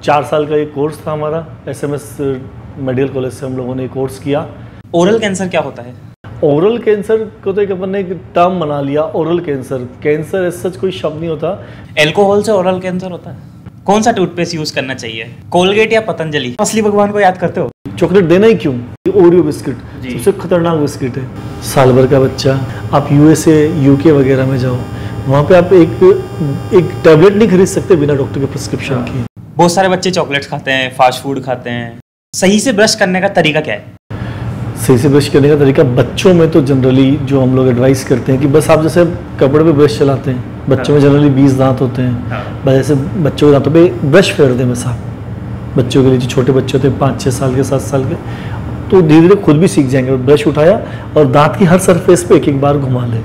4 साल का ये कोर्स था हमारा, SMS मेडिकल कॉलेज से हम लोगों ने कोर्स किया। ओरल कैंसर क्या होता है? ओरल कैंसर को तो एक अपन ने एक टर्म बना लिया, ओरल कैंसर। कैंसर ऐसा सच कोई शब्द नहीं होता। एल्कोहल से ओरल कैंसर होता है? कौन सा टूथपेस्ट यूज करना चाहिए, कोलगेट या पतंजलि? असली भगवान को याद करते हो? चॉकलेट देना ही क्यों? ओरियो बिस्किट सबसे खतरनाक बिस्किट है। साल भर का बच्चा, आप USA UK वगैरह में जाओ, वहाँ पे आप एक टैबलेट नहीं खरीद सकते बिना डॉक्टर के प्रिस्क्रिप्शन के। बहुत सारे बच्चे चॉकलेट्स खाते हैं, फास्ट फूड खाते हैं। सही से ब्रश करने का तरीका क्या है? सही से ब्रश करने का तरीका बच्चों में तो जनरली जो हम लोग एडवाइस करते हैं कि बस आप जैसे कपड़े पे ब्रश चलाते हैं, बच्चों में जनरली 20 दांत होते हैं, बस ऐसे बच्चों के दांतों पे ब्रश फेर दें बस आप। बच्चों के लिए जो छोटे बच्चे होते हैं 5-6 साल के 7 साल के, तो धीरे धीरे खुद भी सीख जाएंगे। ब्रश उठाया और दांत की हर सरफेस पे एक बार घुमा लें,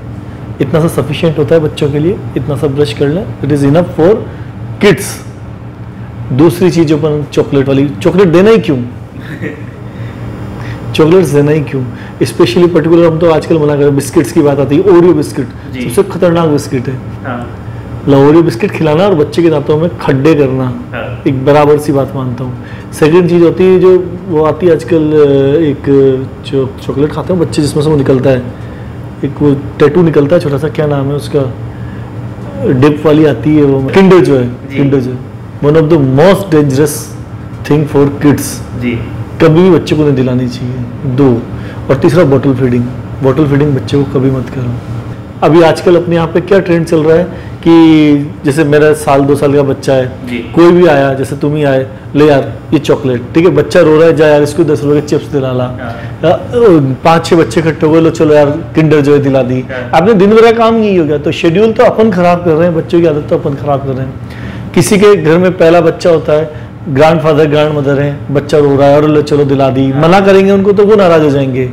इतना सा सफिशिएंट होता है बच्चों के लिए। इतना सा ब्रश कर लें, it is enough for kids. दूसरी चीज़ अपन चॉकलेट वाली, चॉकलेट देना ही क्यों? चॉकलेट्स देना ही क्यों? स्पेशली पर्टिकुलर हम तो आजकल मना करें, बिस्किट्स की बात आती है। ओरियो बिस्किट सबसे खतरनाक बिस्किट है। ओरियो बिस्किट खिलाना और बच्चे के दांतों में खड्डे करना एक बराबर सी बात मानता हूँ। सेकंड चीज़ होती है जो वो आती है आजकल, एक जो चॉकलेट खाते हैं बच्चे जिसमें से वो निकलता है, एक वो टैटू निकलता है छोटा सा, क्या नाम है उसका, डिप वाली आती है वो, Kinder Joy. Kinder Joy one of the most dangerous thing for kids. कभी भी बच्चे को नहीं दिलानी चाहिए। 2 और तीसरा बॉटल फीडिंग। बॉटल फीडिंग बच्चे को कभी मत करो। अभी आजकल अपने यहाँ पे क्या ट्रेंड चल रहा है कि जैसे मेरा 1-2 साल का बच्चा है, कोई भी आया, जैसे तुम ही आए, ले यार ये चॉकलेट, ठीक है, बच्चा रो रहा है, जा यार इसको 10 रुपए के चिप्स दिला ला। 5-6 बच्चे इकट्ठे हो गए, लो चलो यार किंडर जॉय दिला दी। आपने दिन भर का काम नहीं हो गया। तो शेड्यूल तो अपन खराब कर रहे हैं, बच्चों की आदत तो अपन खराब कर रहे हैं। किसी के घर में पहला बच्चा होता है, ग्रैंडफादर ग्रैंड मदर है, बच्चा रो रहा है और चलो दिला दी। मना करेंगे उनको तो वो नाराज हो जाएंगे।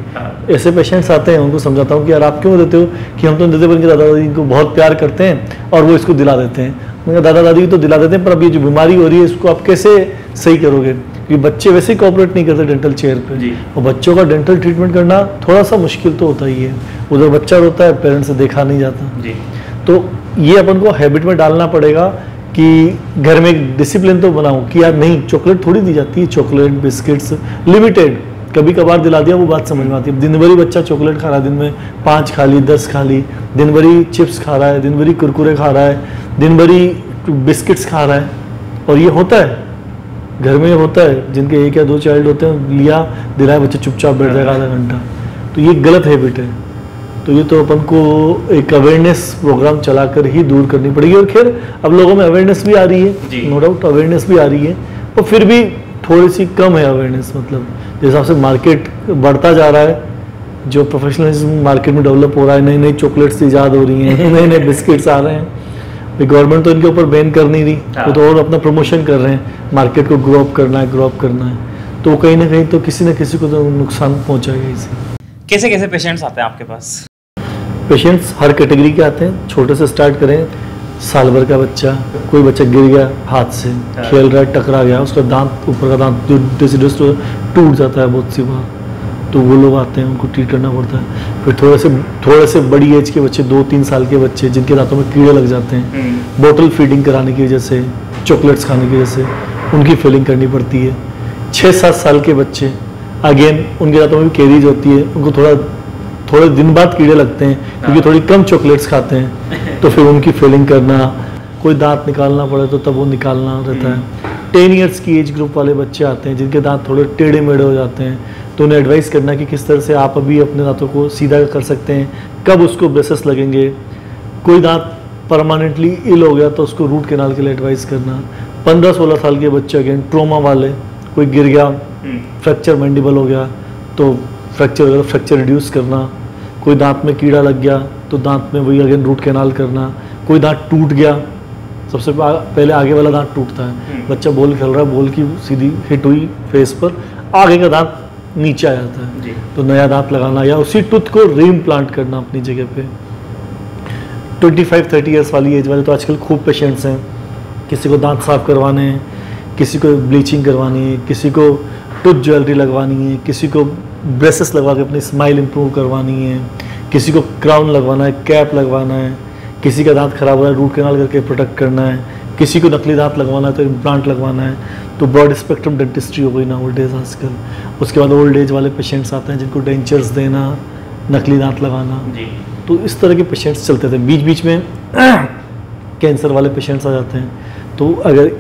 ऐसे पेशेंट्स आते हैं, उनको समझाता हूँ कि यार आप क्यों देते हो, कि हम तो देते हैं, दादा दादी को बहुत प्यार करते हैं और वो इसको दिला देते हैं। मैंने दादा दादी तो दिला देते हैं, पर अब ये जो बीमारी हो रही है इसको आप कैसे सही करोगे? क्योंकि बच्चे वैसे ही कोऑपरेट नहीं करते डेंटल चेयर पे, और बच्चों का डेंटल ट्रीटमेंट करना थोड़ा सा मुश्किल तो होता ही है। उधर बच्चा रोता है, पेरेंट्स से देखा नहीं जाता। तो ये अपन को हैबिट में डालना पड़ेगा कि घर में एक डिसिप्लिन तो बनाऊं कि यार नहीं, चॉकलेट थोड़ी दी जाती है, चॉकलेट बिस्किट्स लिमिटेड, कभी कभार दिला दिया, वो बात समझ में आती है। दिन भर ही बच्चा चॉकलेट खा रहा है, दिन में 5 खा ली, 10 खा ली, दिन भर ही चिप्स खा रहा है, दिन भर ही कुरकुरे खा रहा है, दिन भर ही बिस्किट्स खा रहा है। और ये होता है घर में, होता है जिनके 1 या 2 चाइल्ड होते हैं, लिया दिलाया, बच्चा चुपचाप बैठ जाएगा आधा घंटा। तो ये गलत हैबिट है। तो ये तो अपन को एक अवेयरनेस प्रोग्राम चलाकर ही दूर करनी पड़ेगी। और खैर अब लोगों में अवेयरनेस भी आ रही है, नो डाउट अवेयरनेस भी आ रही है, पर फिर भी थोड़ी सी कम है अवेयरनेस। मतलब जिस हिसाब से मार्केट बढ़ता जा रहा है, जो प्रोफेशनलिज्म मार्केट में डेवलप हो रहा है, नई नई चॉकलेट्स ईजाद हो रही हैं, नए नए बिस्किट्स आ रहे हैं। गवर्नमेंट तो इनके ऊपर बैन कर नहीं रही, वो तो और अपना प्रमोशन कर रहे हैं, मार्केट को ग्रो अप करना है, ग्रो अप करना है। तो कहीं ना कहीं तो किसी न किसी को तो नुकसान पहुँचाएगा इसे। कैसे कैसे पेशेंट्स आते हैं आपके पास? पेशेंट्स हर कैटेगरी के आते हैं। छोटे से स्टार्ट करें, साल भर का बच्चा, कोई बच्चा गिर गया हाथ से, खेल रहा है, टकरा गया, उसका दांत, ऊपर का दांत जो डिसीडस टूट जाता है बहुत सी बार, तो वो लोग आते हैं, उनको ट्रीट करना पड़ता है। फिर थोड़े से बड़ी एज के बच्चे, 2-3 साल के बच्चे जिनके दांतों में कीड़े लग जाते हैं, बोतल फीडिंग कराने की वजह से, चॉकलेट्स खाने की वजह से उनकी फीलिंग करनी पड़ती है। 6-7 साल के बच्चे, अगेन उनके दांतों में भी कैरीज होती है, उनको थोड़े दिन बाद कीड़े लगते हैं क्योंकि थोड़ी कम चॉकलेट्स खाते हैं, तो फिर उनकी फिलिंग करना, कोई दांत निकालना पड़े तो तब वो निकालना रहता है। 10 ईयर्स की एज ग्रुप वाले बच्चे आते हैं जिनके दांत थोड़े टेढ़े मेढ़े हो जाते हैं, तो उन्हें एडवाइस करना कि किस तरह से आप अभी अपने दांतों को सीधा कर सकते हैं, कब उसको ब्रेसेस लगेंगे। कोई दांत परमानेंटली इल हो गया तो उसको रूट कैनाल के लिए एडवाइस करना। 15-16 साल के बच्चे अगेन ट्रोमा वाले, कोई गिर गया, फ्रैक्चर मैंडिबल हो गया तो फ्रैक्चर रिड्यूस करना। कोई दांत में कीड़ा लग गया तो दांत में वही अगेन रूट कैनाल करना। कोई दांत टूट गया, सबसे पहले आगे वाला दांत टूटता है, बच्चा बॉल खेल रहा है, बॉल की सीधी हिट हुई फेस पर, आगे का दांत नीचे आ जाता है, तो नया दांत लगाना या उसी टूथ को रीइम्प्लांट करना अपनी जगह पे। 25-30 ईयर्स वाली एज वाले तो आजकल खूब पेशेंट्स हैं, किसी को दांत साफ करवाने हैं, किसी को ब्लीचिंग करवानी है, किसी को टूथ ज्वेलरी लगवानी है, किसी को ब्रेसेस लगवा के अपनी स्माइल इंप्रूव करवानी है, किसी को क्राउन लगवाना है, कैप लगवाना है, किसी का दांत खराब हुआ है रूट कैनाल करके प्रोटेक्ट करना है, किसी को नकली दांत लगवाना है तो इम्प्लांट लगवाना है। तो ब्रॉड स्पेक्ट्रम डेंटिस्ट्री हो गई ना ओल्ड एज आजकल। उसके बाद ओल्ड एज वाले पेशेंट्स आते हैं जिनको डेंचर्स देना, नकली दांत लगाना जी। तो इस तरह के पेशेंट्स चलते थे। बीच बीच में कैंसर वाले पेशेंट्स आ जाते हैं, तो अगर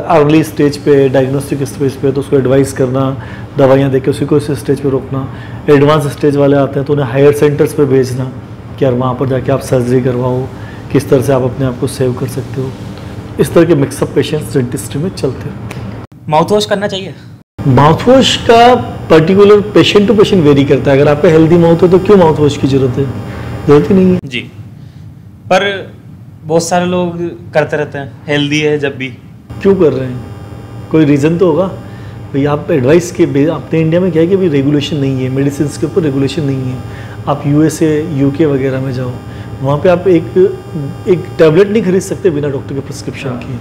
अर्ली स्टेज पे, डायग्नोस्टिक स्टेज पे, तो उसको एडवाइस करना, दवाइयाँ देके उसी को इस स्टेज पे रोकना। एडवांस स्टेज वाले आते हैं तो उन्हें हायर सेंटर्स पे भेजना कि यार वहाँ पर जाके आप सर्जरी करवाओ, किस तरह से आप अपने आप को सेव कर सकते हो। इस तरह के मिक्सअप पेशेंट्स डेंटिस्ट्री में चलते हैं। माउथ वॉश करना चाहिए? माउथ वॉश का particular patient to patient vary करता है। अगर आपका हेल्दी माउथ है तो क्यों माउथ वॉश की जरूरत है? जरूरत ही नहीं है जी। पर बहुत सारे लोग करते रहते हैं, हेल्दी है जब भी। क्यों कर रहे हैं? कोई रीज़न तो होगा भाई। आप एडवाइस के अपने इंडिया में क्या है कि भाई रेगुलेशन नहीं है, मेडिसिन के ऊपर रेगुलेशन नहीं है। आप USA, UK वगैरह में जाओ, वहाँ पे आप एक टैबलेट नहीं खरीद सकते बिना डॉक्टर के प्रिस्क्रिप्शन के,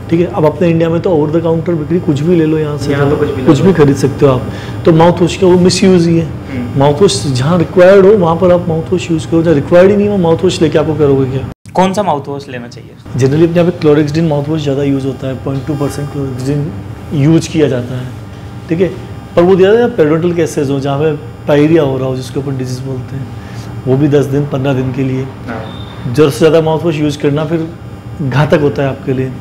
ठीक है। अब अपने इंडिया में तो ओवर द काउंटर बिक्री कुछ भी ले लो यहाँ से, तो कुछ भी खरीद सकते हो आप। तो माउथ वॉश का वो मिस यूज़ ही है। माउथ वॉश जहाँ रिक्वायर्ड हो वहाँ पर आप माउथ वॉश यूज़ करो, जहाँ रिक्वायर्ड ही नहीं हो माउथ वॉश लेके आपको करोगे क्या? कौन सा माउथ वॉश लेना चाहिए? जनरली अपने यहाँ पे क्लोरेक्सिडिन माउथ वॉश ज़्यादा यूज़ होता है, 0.2% क्लोरेक्सिडिन यूज किया जाता है, ठीक है। पर वो दिया जाता है पेरिडोंटल केसेज हो, जहाँ पे पायरिया हो रहा हो, जिसके ऊपर डिजीज बोलते हैं, वो भी 10 दिन 15 दिन के लिए। ज़रूरत से ज़्यादा माउथ वॉश यूज़ करना फिर घातक होता है आपके लिए,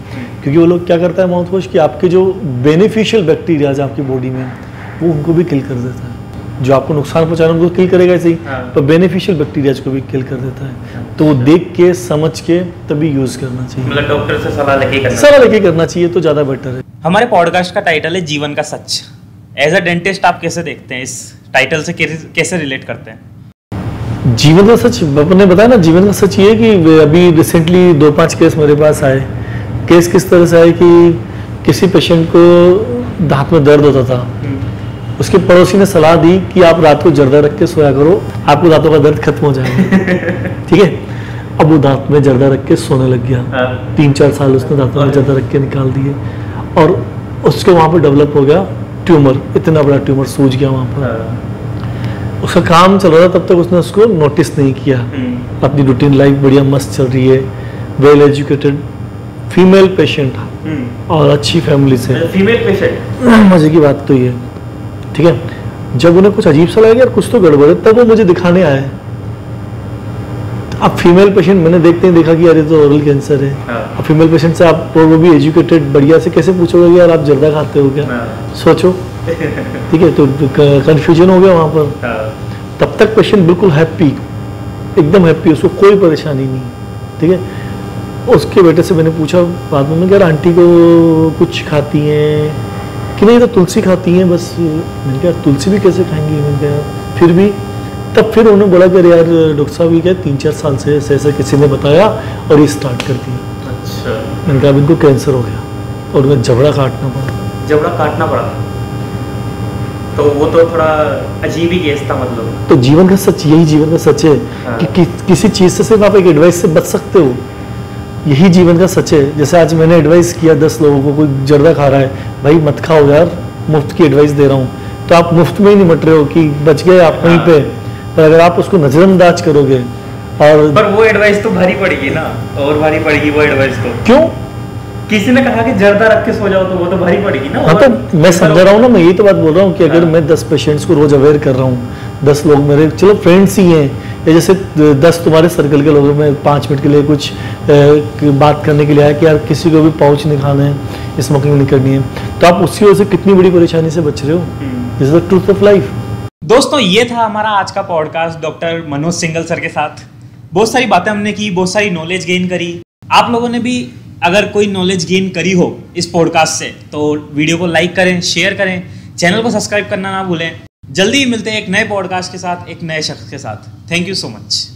क्योंकि वो लोग क्या करता है माउथ वॉश कि आपके जो बेनिफिशियल बैक्टीरियाज आपकी बॉडी में वो उनको भी किल कर देता है। जो आपको नुकसान पहुंचाना उनको किल करेगा ऐसे ही, पर बेनिफिशियल बैक्टीरियाज को भी किल कर देता है। तो वो देख के समझ के तभी यूज़ करना चाहिए। मतलब डॉक्टर से सलाह लेके करना चाहिए तो ज़्यादा बेटर है। हमारे पॉडकास्ट का टाइटल है जीवन का सच। एज अ डेंटिस्ट आप कैसे देखते हैं, इस टाइटल से कैसे रिलेट करते हैं? जीवन का सच आपने बताया ना। जीवन का सच ये है कि अभी रिसेंटली 2-5 केस मेरे पास आए। केस किस तरह से आए कि किसी पेशेंट को दांत में दर्द होता था, उसके पड़ोसी ने सलाह दी कि आप रात को जर्दा रख के सोया करो, आपको दांतों का दर्द खत्म हो जाएगा, ठीक है। अब वो दांत में जर्दा रख के सोने लग गया। 3-4 साल उसने दांतों में जर्दा रख के निकाल दिए, और उसके वहाँ पर डेवलप हो गया ट्यूमर, इतना बड़ा ट्यूमर सूज गया वहाँ पर। उसका काम चल रहा था तब तक उसने उसको नोटिस नहीं किया। अपनी रूटीन लाइफ बढ़िया मस्त चल रही है, वेल एजुकेटेड फीमेल पेशेंट और अच्छी फैमिली से। फीमेल पेशेंट, मजे की बात तो ये, ठीक है। जब उन्हें कुछ अजीब सा लगा यार कुछ तो गड़बड़ है, तब वो मुझे दिखाने आए। अब फीमेल पेशेंट मैंने देखते ही देखा कि यार ये तो ओरल कैंसर है। अब फीमेल पेशेंट से आप, वो भी एजुकेटेड बढ़िया से, कैसे पूछोगे कि यार आप जर्दा खाते हो क्या? सोचो, ठीक है। तो कंफ्यूजन हो गया वहाँ पर। तब तक पेशेंट बिल्कुल हैप्पी, एकदम हैप्पी, उसको कोई परेशानी नहीं, ठीक है। उसके बेटे से मैंने पूछा बाद में, यार आंटी को कुछ खाती हैं कि नहीं? तो तुलसी खाती हैं बस। मैंने कहा तुलसी भी कैसे खाएंगी? मैंने कहा फिर भी। तब फिर उन्होंने बोला कि यार डॉक्टर साहब ये क्या 3-4 साल से ऐसे किसी ने बताया और ये स्टार्ट कर दिया। अच्छा। मैंने कहा अब इनको कैंसर हो गया और उन्हें जबड़ा काटना पड़ा। तो वो तो थोड़ा अजीब ही केस था मतलब। तो जीवन का सच यही, जीवन का सच है कि किसी चीज़ से सिर्फ आप एक एडवाइस से बच सकते हो, यही जीवन का सच है। जैसे आज मैंने एडवाइस किया 10 लोगों को, कोई जर्दा खा रहा है, भाई मत खाओ यार, मुफ्त की एडवाइस दे रहा हूँ, तो आप मुफ्त में ही निमट रहे हो कि बच गए आप वहीं पे। पर अगर आप उसको नजरअंदाज करोगे और, पर वो एडवाइस तो भारी पड़ेगी ना, और भारी पड़ेगी वो एडवाइस तो। क्यों? किसी ने कहा कि जर्दा रख के सो जाओ, तो वो तो भारी पड़ेगी ना। हाँ, तो मैं समझ रहा हूँ ना, मैं यही तो बात बोल रहा हूँ कि अगर मैं 10 पेशेंट्स को रोज अवेयर कर रहा हूँ, 10 लोग मेरे चलो फ्रेंड्स ही हैं, या जैसे 10 तुम्हारे सर्कल के लोगों में 5 मिनट के लिए कुछ बात करने के लिए आया कि यार किसी को भी पाउच नहीं खाना है, स्मोकिंग नहीं करनी है, तो आप उसकी वजह से कितनी बड़ी परेशानी से बच रहे हो। This is the truth of life. दोस्तों, ये था हमारा आज का podcast doctor Manoj Singhal sir के साथ। बहुत सारी बातें हमने की, बहुत सारी नॉलेज गेन करी। आप लोगों ने भी अगर कोई नॉलेज गेन करी हो इस पॉडकास्ट से, तो वीडियो को लाइक करें, शेयर करें, चैनल को सब्सक्राइब करना ना भूलें। जल्दी ही मिलते हैं एक नए पॉडकास्ट के साथ, एक नए शख्स के साथ। Thank you so much.